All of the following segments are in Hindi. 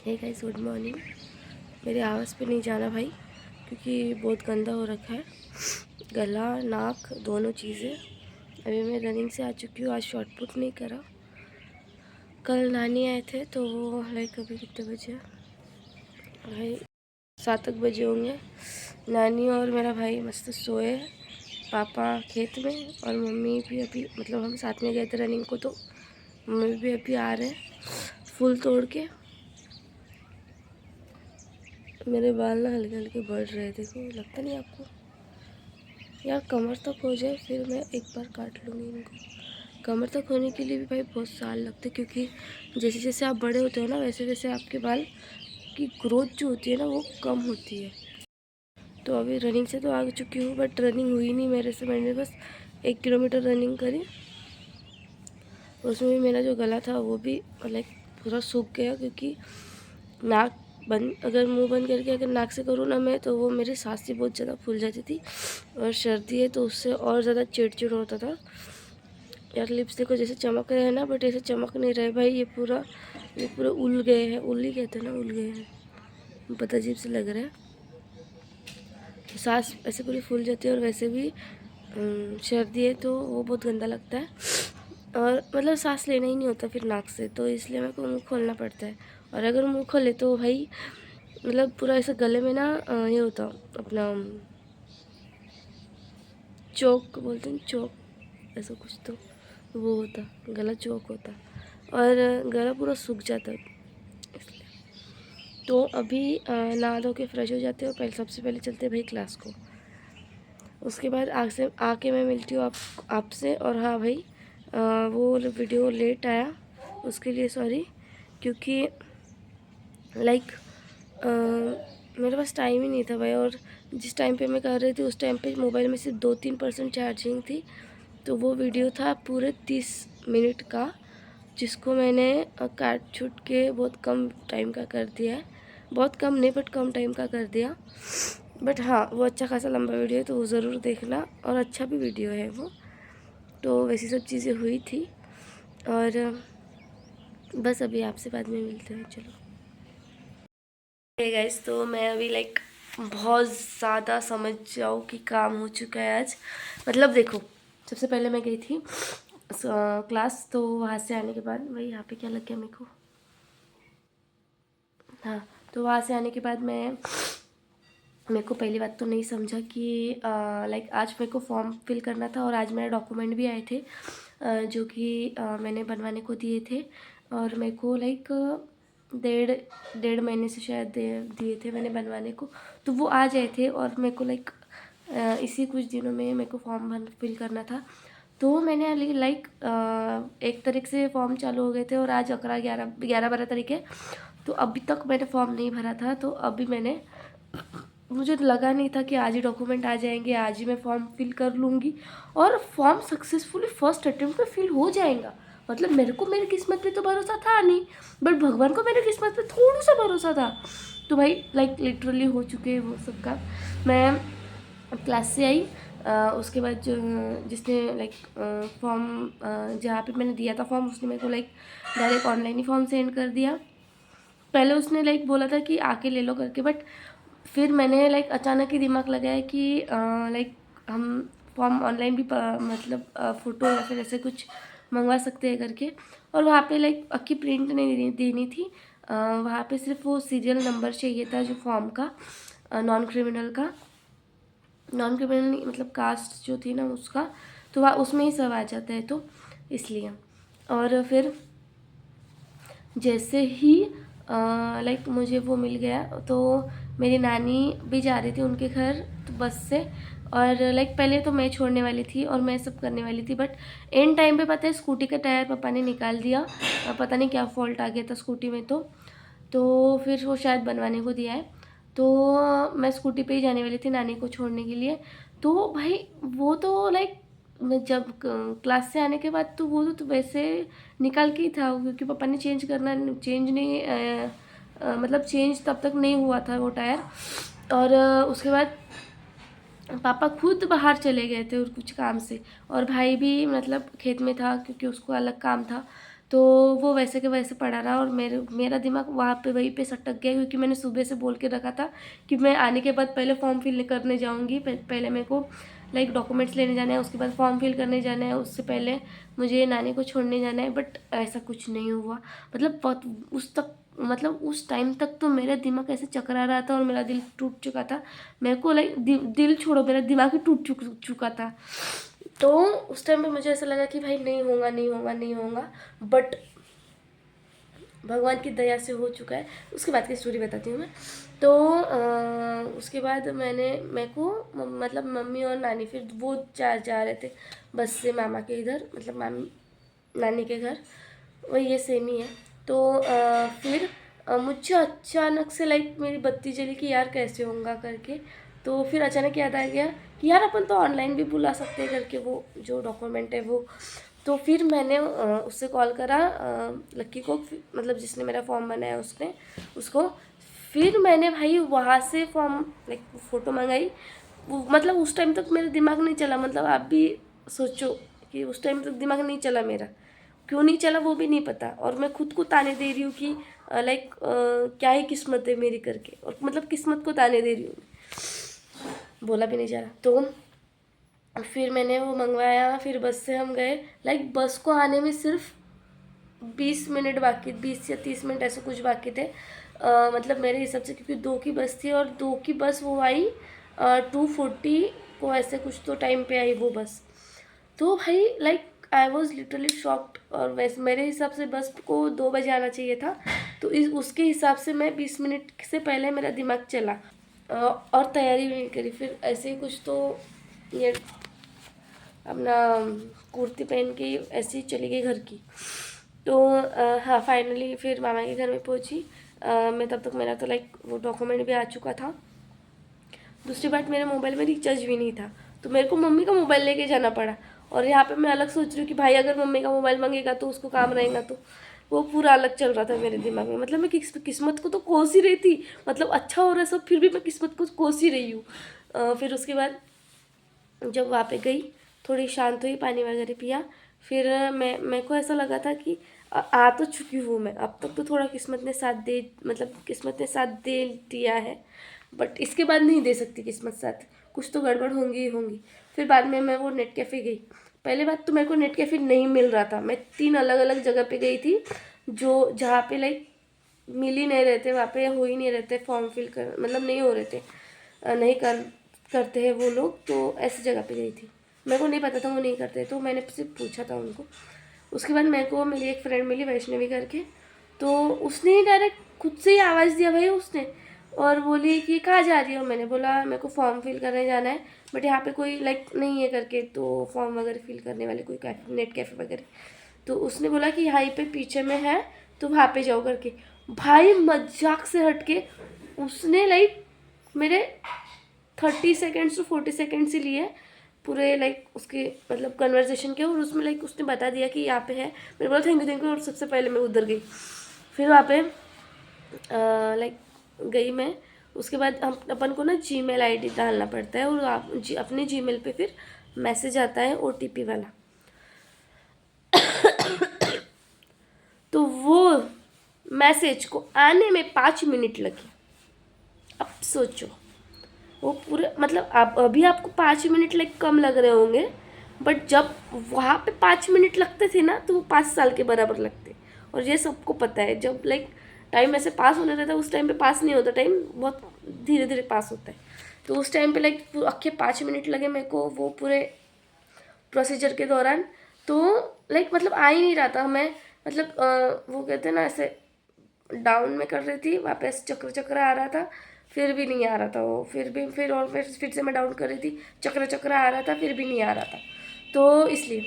Hey guys, good morning. मेरे आवाज़ पे नहीं जाना भाई, क्योंकि बहुत गंदा हो रखा है गला नाक दोनों चीज़ें। अभी मैं रनिंग से आ चुकी हूँ। आज शॉर्ट पुट नहीं करा। कल नानी आए थे तो वो लाइक अभी कितने बजे भाई 7 बजे होंगे। नानी और मेरा भाई मस्त सोए, पापा खेत में और मम्मी भी अभी मतलब हम साथ में गए थे रनिंग को, तो मम्मी भी अभी आ रहे हैं फूल तोड़ के। मेरे बाल ना हल्के हल्के बढ़ रहे, देखो लगता नहीं आपको? यार कमर तक हो जाए फिर मैं एक बार काट लूँगी इनको। कमर तक होने के लिए भी भाई बहुत साल लगते, क्योंकि जैसे जैसे आप बड़े होते हो ना वैसे वैसे आपके बाल की ग्रोथ जो होती है ना वो कम होती है। तो अभी रनिंग से तो आ चुकी हूँ, बट रनिंग हुई नहीं मेरे से। मैंने बस 1 किलोमीटर रनिंग करी। उसमें भी मेरा जो गला था वो भी लाइक पूरा सूख गया, क्योंकि नाक बंद, अगर मुंह बंद करके अगर नाक से करूँ ना मैं, तो वो मेरी सांसें बहुत ज़्यादा फूल जाती थी। और सर्दी है तो उससे और ज़्यादा चिड़चिड़ होता था। यार लिप्स देखो जैसे चमक रहे हैं ना, बट ऐसे चमक नहीं रहे भाई। ये पूरा उल गए हैं। उल ही कहते हैं ना, उल गए हैं। पता अजीब से लग रहा है। सांस ऐसे पूरी फूल जाती है। और वैसे भी सर्दी है तो वो बहुत गंदा लगता है। और मतलब सांस लेना ही नहीं होता फिर नाक से, तो इसलिए मेरे को मुँह खोलना पड़ता है। और अगर मुँह खोले तो भाई मतलब पूरा ऐसे गले में ना ये होता अपना चोक बोलते हैं, चोक ऐसा कुछ, तो वो होता, गला चोक होता और गला पूरा सूख जाता इसलिए। तो अभी नहा धो के फ्रेश हो जाते हो, पहले सबसे पहले चलते हैं भाई क्लास को। उसके बाद आके मैं मिलती हूँ आपसे। और हाँ भाई, वो वीडियो लेट आया उसके लिए सॉरी, क्योंकि लाइक मेरे पास टाइम ही नहीं था भाई। और जिस टाइम पे मैं कर रही थी उस टाइम पे मोबाइल में सिर्फ 2-3% चार्जिंग थी। तो वो वीडियो था पूरे 30 मिनट का, जिसको मैंने काट छूट के बहुत कम टाइम का कर दिया है। बहुत कम नहीं बट कम टाइम का कर दिया। बट हाँ, वो अच्छा खासा लंबा वीडियो है, तो वो ज़रूर देखना। और अच्छा भी वीडियो है वो। तो वैसी सब चीज़ें हुई थी। और बस अभी आपसे बाद में मिलते हैं, चलो। हे गाइस, तो मैं अभी लाइक बहुत ज़्यादा समझ जाओ कि काम हो चुका है आज। मतलब देखो, सबसे पहले मैं गई थी क्लास, तो वहाँ से आने के बाद वही यहाँ पे क्या लग गया मेरे को, हाँ। तो वहाँ से आने के बाद मेरे को पहली बात तो नहीं समझा कि लाइक आज मेरे को फॉर्म फिल करना था। और आज मेरे डॉक्यूमेंट भी आए थे जो कि मैंने बनवाने को दिए थे। और मेरे को लाइक डेढ़ डेढ़ महीने से शायद दिए थे मैंने बनवाने को, तो वो आ जाए थे। और मेरे को लाइक इसी कुछ दिनों में मेरे को फॉर्म फिल करना था। तो मैंने लाइक 1 तारीख से फॉर्म चालू हो गए थे और आज 11-12 तारीख है। तो अभी तक मैंने फॉर्म नहीं भरा था। तो अभी मुझे लगा नहीं था कि आज ही डॉक्यूमेंट आ जाएंगे, आज ही मैं फॉर्म फिल कर लूँगी और फॉर्म सक्सेसफुली फर्स्ट अटेम्प्ट में फिल हो जाएगा। मतलब मेरे को मेरी किस्मत पे तो भरोसा था नहीं, बट भगवान को मेरी किस्मत पे थोड़ा सा भरोसा था। तो भाई लाइक लिटरली हो चुके हैं वो सब काम। मैं क्लास से आई, उसके बाद जो जिसने लाइक फॉर्म जहाँ पे मैंने दिया था फॉर्म, उसने मेरे को लाइक डायरेक्ट ऑनलाइन ही फॉर्म सेंड कर दिया। पहले उसने लाइक बोला था कि आके ले लो करके, बट फिर मैंने लाइक अचानक ही दिमाग लगाया कि लाइक हम फॉर्म ऑनलाइन भी मतलब फ़ोटो या फिर ऐसे कुछ मंगवा सकते हैं करके। और वहाँ पे लाइक अक्की प्रिंट नहीं देनी थी। वहाँ पे सिर्फ वो सीरियल नंबर चाहिए था जो फॉर्म का, नॉन क्रिमिनल का। नॉन क्रिमिनल मतलब कास्ट जो थी ना उसका, तो वह उसमें ही सब आ जाता है, तो इसलिए। और फिर जैसे ही लाइक मुझे वो मिल गया, तो मेरी नानी भी जा रही थी उनके घर तो बस से। और लाइक पहले तो मैं छोड़ने वाली थी और मैं सब करने वाली थी, बट एंड टाइम पे पता है स्कूटी का टायर पापा ने निकाल दिया। पता नहीं क्या फॉल्ट आ गया था स्कूटी में, तो फिर वो शायद बनवाने को दिया है। तो मैं स्कूटी पे ही जाने वाली थी नानी को छोड़ने के लिए। तो भाई वो तो लाइक मैं जब क्लास से आने के बाद तो वो तो वैसे निकाल के ही था, क्योंकि पापा ने चेंज नहीं मतलब चेंज तब तक नहीं हुआ था वो टायर। और उसके बाद पापा खुद बाहर चले गए थे और कुछ काम से, और भाई भी मतलब खेत में था क्योंकि उसको अलग काम था। तो वो वैसे के वैसे पड़ा रहा और मेरा दिमाग वहाँ पे वहीं पे सटक गया, क्योंकि मैंने सुबह से बोल के रखा था कि मैं आने के बाद पहले फॉर्म फिल करने जाऊँगी। पहले मेरे को लाइक डॉक्यूमेंट्स लेने जाना है, उसके बाद फॉर्म फिल करने जाना है, उससे पहले मुझे नानी को छोड़ने जाना है। बट ऐसा कुछ नहीं हुआ। मतलब उस टाइम तक तो मेरा दिमाग ऐसे चकरा रहा था और मेरा दिल टूट चुका था। मेरे को लाइक दिल छोड़ो, मेरा दिमाग ही टूट चुका था। तो उस टाइम पे मुझे ऐसा लगा कि भाई नहीं होगा, नहीं होगा, नहीं होगा। बट भगवान की दया से हो चुका है। उसके बाद की स्टोरी बताती हूँ मैं। तो उसके बाद मेरे को मतलब मम्मी और नानी फिर वो जा रहे थे बस से मामा के इधर, मतलब मामी नानी के घर, वही ये सेम ही है। तो फिर मुझे अचानक से लाइक मेरी बत्ती जली कि यार कैसे होगा करके। तो फिर अचानक याद आ गया कि यार अपन तो ऑनलाइन भी बुला सकते हैं करके, वो जो डॉक्यूमेंट है वो। तो फिर मैंने उससे कॉल करा, लक्की को, मतलब जिसने मेरा फॉर्म बनाया उसको। फिर मैंने भाई वहाँ से फॉर्म लाइक फ़ोटो मंगाई। मतलब उस टाइम तक मेरा दिमाग नहीं चला, मतलब आप भी सोचो कि उस टाइम तक दिमाग नहीं चला मेरा। क्यों नहीं चला वो भी नहीं पता, और मैं खुद को ताने दे रही हूँ कि लाइक क्या ही किस्मत है मेरी करके, और मतलब किस्मत को ताने दे रही हूँ, बोला भी नहीं जा रहा। तो फिर मैंने वो मंगवाया, फिर बस से हम गए। लाइक बस को आने में सिर्फ 20 मिनट बाकी, 20 या 30 मिनट ऐसे कुछ बाकी थे। मतलब मेरे हिसाब से, क्योंकि 2 की बस थी और 2 की बस वो आई 2:40 को, ऐसे कुछ तो टाइम पे आई वो बस। तो भाई like I was literally shocked. और वैसे मेरे हिसाब से बस को 2 बजे आना चाहिए था, तो उसके हिसाब से मैं 20 मिनट से पहले मेरा दिमाग चला और तैयारी भी नहीं करी। फिर ऐसे ही कुछ तो ये अपना कुर्ती पहन के ऐसे ही चली गई घर की। तो हाँ, फाइनली फिर मामा के घर में पहुंची मैं। तब तक मेरा तो लाइक वो डॉक्यूमेंट भी आ चुका था। दूसरी बात, मेरे मोबाइल में रिचार्ज भी नहीं था, तो मेरे को मम्मी का मोबाइल लेके जाना पड़ा। और यहाँ पे मैं अलग सोच रही हूँ कि भाई अगर मम्मी का मोबाइल मांगेगा तो उसको काम रहेगा, तो वो पूरा अलग चल रहा था मेरे दिमाग में। मतलब मैं किस्मत को तो कोस ही रही थी, मतलब अच्छा हो रहा है सब, फिर भी मैं किस्मत को कोस ही रही हूँ। फिर उसके बाद जब वहाँ पे गई, थोड़ी शांत हुई, पानी वगैरह पिया। फिर मेरे को ऐसा लगा था कि आ तो चुकी हूँ मैं, अब तक तो थोड़ा किस्मत ने साथ दे, मतलब किस्मत ने साथ दे दिया है, बट इसके बाद नहीं दे सकती किस्मत साथ, कुछ तो गड़बड़ होंगी ही होंगी। फिर बाद में मैं वो नेट कैफ़े गई। पहले बात तो मेरे को नेट कैफ़े नहीं मिल रहा था। मैं 3 अलग अलग जगह पे गई थी, जो जहाँ पे लाइक मिल ही नहीं रहे थे, वहाँ पे हो ही नहीं रहे थे फॉर्म फिल कर, मतलब नहीं हो रहे थे, नहीं करते हैं वो लोग। तो ऐसी जगह पे गई थी, मेरे को नहीं पता था वो नहीं करते, तो मैंने सिर्फ पूछा था उनको। उसके बाद मेरे को मेरी एक फ्रेंड मिली वैष्णवी करके, तो उसने ही डायरेक्ट खुद से ही आवाज़ दिया भाई उसने, और बोली कि कहाँ जा रही हो। मैंने बोला मेरे को फॉर्म फिल करने जाना है, बट यहाँ पे कोई लाइक नहीं है करके, तो फॉर्म वगैरह फिल करने वाले कोई नेट कैफ़े वगैरह। तो उसने बोला कि यहाँ पे पीछे में है, तो वहाँ पे जाओ करके। भाई मजाक से हट के उसने लाइक मेरे 30 सेकेंड्स टू 40 सेकेंड्स ही लिए पूरे, लाइक उसके मतलब कन्वर्सेशन के, और उसमें लाइक उसने बता दिया कि यहाँ पे है। मैंने बोला थैंक यू, और सबसे पहले मैं उधर गई। फिर वहाँ पे लाइक गई मैं। उसके बाद हम अपन को ना जीमेल आईडी डालना पड़ता है, और आप अपने जीमेल पे फिर मैसेज आता है ओटीपी वाला। तो वो मैसेज को आने में 5 मिनट लगे। अब सोचो, वो पूरे मतलब आप अभी आपको 5 मिनट लाइक कम लग रहे होंगे, बट जब वहाँ पे 5 मिनट लगते थे ना, तो वो 5 साल के बराबर लगते। और ये सबको पता है, जब लाइक टाइम ऐसे पास होने रहता है, उस टाइम पे पास नहीं होता, टाइम बहुत धीरे धीरे पास होता है। तो उस टाइम पे लाइक अक्के 5 मिनट लगे मेरे को वो पूरे प्रोसीजर के दौरान। तो लाइक मतलब आ ही नहीं रहा था। मैं मतलब वो कहते हैं ना, ऐसे डाउन में कर रही थी, वापस चक्र चक्र आ रहा था, फिर भी नहीं आ रहा था वो, फिर से मैं डाउन कर रही थी, चक्र चक्र आ रहा था, फिर भी नहीं आ रहा था। तो इसलिए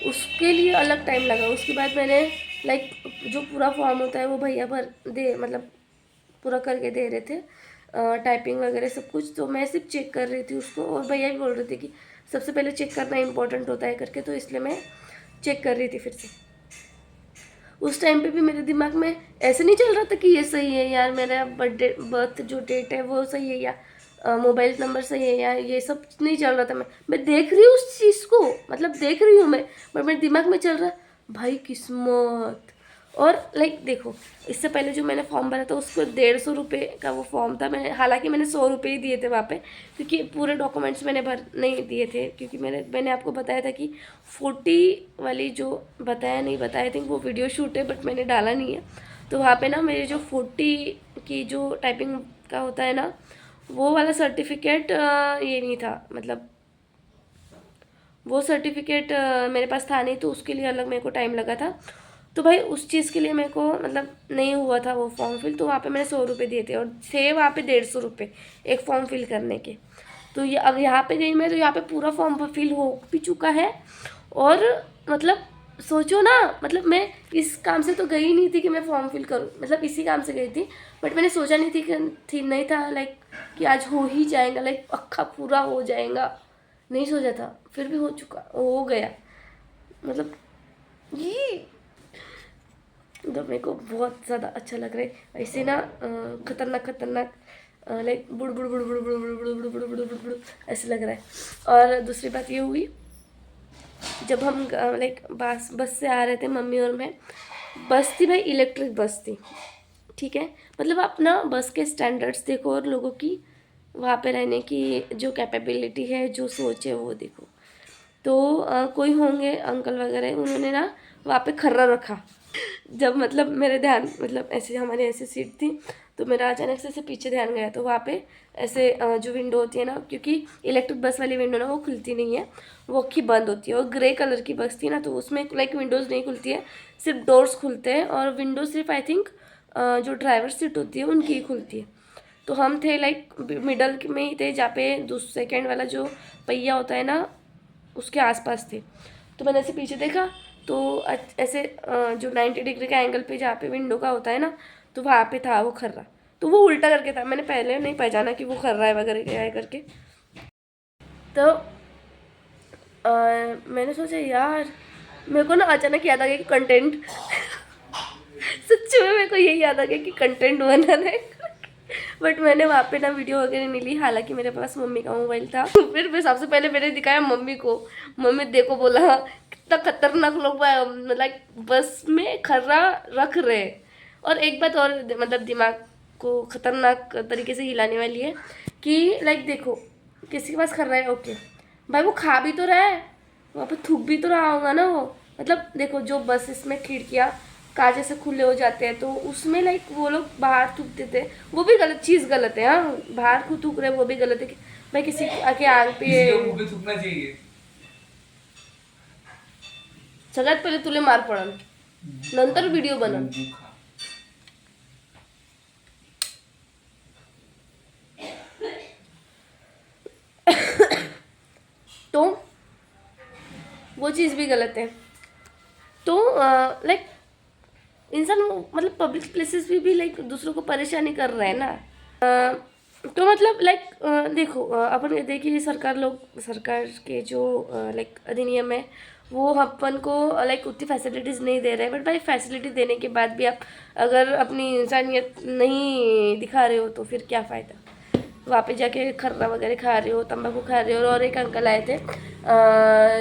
उसके लिए अलग टाइम लगा। उसके बाद मैंने लाइक जो पूरा फॉर्म होता है वो भैया भर दे, मतलब पूरा करके दे रहे थे, टाइपिंग वगैरह सब कुछ। तो मैं सिर्फ चेक कर रही थी उसको, और भैया भी बोल रहे थे कि सबसे पहले चेक करना इम्पोर्टेंट होता है करके, तो इसलिए मैं चेक कर रही थी फिर से। उस टाइम पे भी मेरे दिमाग में ऐसे नहीं चल रहा था कि ये सही है यार, मेरा बर्थ जो डेट है वो सही है, या मोबाइल नंबर सही है, या ये सब नहीं चल रहा था। मैं देख रही हूँ उस चीज़ को, मतलब देख रही हूँ मैं, बट मेरे दिमाग में चल रहा भाई किस्मत। और लाइक देखो, इससे पहले जो मैंने फॉर्म भरा था उसको 150 रुपये का वो फॉर्म था। मैंने हालांकि मैंने 100 रुपये ही दिए थे वहाँ पे, क्योंकि पूरे डॉक्यूमेंट्स मैंने भर नहीं दिए थे, क्योंकि मैंने आपको बताया था कि 40 वाली जो बताया नहीं बताया, आई थिंक वो वीडियो शूट है बट मैंने डाला नहीं है। तो वहाँ पे ना मेरे जो 40 की जो टाइपिंग का होता है ना, वो वाला सर्टिफिकेट ये नहीं था, मतलब वो सर्टिफिकेट मेरे पास था नहीं, तो उसके लिए अलग मेरे को टाइम लगा था। तो भाई उस चीज़ के लिए मेरे को मतलब नहीं हुआ था वो फॉर्म फिल, तो वहाँ पे मैंने 100 रुपये दिए थे और थे वहाँ पे 150 रुपये एक फॉर्म फिल करने के। तो ये अब यहाँ पे गई मैं, तो यहाँ पे पूरा फॉर्म फिल हो भी चुका है। और मतलब सोचो ना, मतलब मैं इस काम से तो गई नहीं थी कि मैं फॉर्म फिल करूँ, मतलब इसी काम से गई थी, बट मैंने सोचा नहीं थी नहीं था लाइक कि आज हो ही जाएगा, लाइक पक्का पूरा हो जाएगा, नहीं सोचा था, फिर भी हो चुका, हो गया। मतलब ये तो मेरे को बहुत ज़्यादा अच्छा लग रहा है। ऐसे ना खतरनाक खतरनाक लाइक बुड़ बुड़ बुड़ बुड़ बुड़ बुड़ बुड़ बुड़ बुड़ बुड़ बुड़ बुड़ ऐसे लग रहा है। और दूसरी बात ये हुई, जब हम लाइक बस से आ रहे थे मम्मी और मैं, बस थी भाई, इलेक्ट्रिक बस थी, ठीक है। मतलब आप ना बस के स्टैंडर्ड्स देखो और लोगों की वहाँ पे रहने की जो कैपेबिलिटी है, जो सोच है, वो देखो। तो कोई होंगे अंकल वगैरह, उन्होंने ना वहाँ पे खर्रा रखा। जब मतलब मेरे ध्यान, मतलब ऐसे हमारी ऐसे सीट थी, तो मेरा अचानक से ऐसे पीछे ध्यान गया, तो वहाँ पे ऐसे जो विंडो होती है ना, क्योंकि इलेक्ट्रिक बस वाली विंडो ना वो खुलती नहीं है, वो अक्खी बंद होती है। और ग्रे कलर की बस थी ना, तो उसमें लाइक विंडोज़ नहीं खुलती है, सिर्फ डोर्स खुलते हैं, और विंडो सिर्फ आई थिंक जो ड्राइवर सीट होती है उनकी ही खुलती है। तो हम थे लाइक मिडल में ही थे, जहाँ पे सेकेंड वाला जो पहिया होता है ना, उसके आसपास थे। तो मैंने ऐसे पीछे देखा, तो ऐसे जो 90 डिग्री का एंगल पे जहाँ पे विंडो का होता है ना, तो वहाँ पे था वो खर्रा। तो वो उल्टा करके था, मैंने पहले नहीं पहचाना कि वो खर्रा है वगैरह क्या है करके। तो मैंने सोचा यार, मेरे को ना अचानक याद आ गया कि कंटेंट सच में मेरे को यही याद आ गया कि कंटेंट बनाना है। बट मैंने वहाँ पे ना वीडियो वगैरह नहीं ली, हालांकि मेरे पास मम्मी का मोबाइल था। फिर मैं सबसे पहले मैंने दिखाया मम्मी को, मम्मी देखो, बोला कितना खतरनाक लोग लाइक बस में खर्रा रख रहे। और एक बात और मतलब दिमाग को खतरनाक तरीके से हिलाने वाली है कि लाइक देखो, किसी के पास खर्रा है, ओके भाई, वो खा भी तो रहा है, वहाँ पे थूक भी तो रहा होगा ना वो। मतलब देखो, जो बस इसमें खिड़कियाँ कांच ऐसे खुले हो जाते हैं, तो उसमें लाइक वो लोग बाहर थूकते थे, वो भी गलत चीज़, गलत है। हाँ, बाहर को थूक रहे वो भी गलत है कि भाई किसी के आग पे थूकना चाहिए। सगळ्यात पहिले तुले मार पडल, नंतर व्हिडिओ बनल। तो वो चीज़ भी गलत है। तो लाइक इंसान मतलब पब्लिक प्लेसेस पे भी लाइक दूसरों को परेशानी कर रहा है ना। तो मतलब लाइक देखो, अपन देखिए सरकार के जो लाइक अधिनियम है, वो अपन को लाइक उतनी फैसिलिटीज़ नहीं दे रहे हैं। बट भाई फैसिलिटी देने के बाद भी आप अगर अपनी इंसानियत नहीं दिखा रहे हो, तो फिर क्या फ़ायदा। वहाँ पे जाके खर्रा वगैरह खा रहे हो, तंबाकू खा रहे हो। और एक अंकल आए थे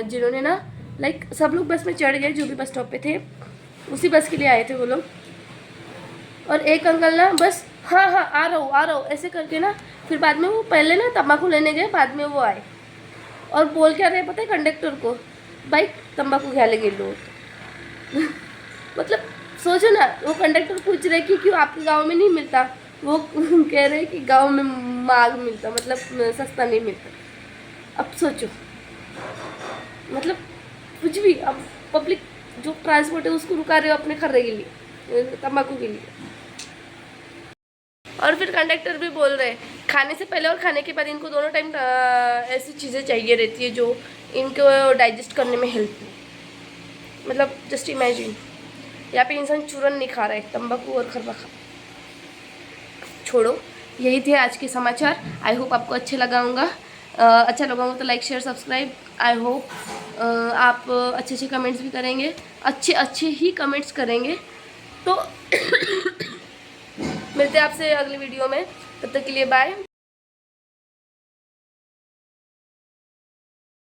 जिन्होंने ना लाइक सब लोग बस में चढ़ गए, जो भी बस स्टॉप पे थे, उसी बस के लिए आए थे वो लोग। और एक अंकल ना बस हाँ हाँ आ रहा हूँ ऐसे करके ना, फिर बाद में वो पहले ना तंबाकू लेने गए, बाद में वो आए और बोल क्या रहे पता है कंडक्टर को, भाई तंबाकू घ्यायला गेलो होतो। मतलब सोचो ना, वो कंडक्टर पूछ रहे कि क्यों आपके गांव में नहीं मिलता, वो कह रहे कि गांव में मांग मिलता, मतलब सस्ता नहीं मिलता। अब सोचो, मतलब कुछ भी, अब पब्लिक जो ट्रांसपोर्ट है उसको रुका रहे हो अपने खर्रे के लिए, तंबाकू के लिए। और फिर कंडक्टर भी बोल रहे खाने से पहले और खाने के बाद इनको दोनों टाइम ऐसी चीज़ें चाहिए रहती है जो इनको डाइजेस्ट करने में हेल्प हो। मतलब जस्ट इमेजिन, यहाँ पे इंसान चूरन नहीं खा रहा है, तंबाकू और खर्रा खा। छोड़ो, यही थे आज के समाचार। आई होप आपको अच्छे लगा होगा। अच्छा लगा होगा तो like share subscribe. I hope आप अच्छे अच्छे कमेंट्स भी करेंगे, अच्छे ही कमेंट्स करेंगे। तो मिलते हैं आपसे अगली वीडियो में, तब तक के लिए बाय।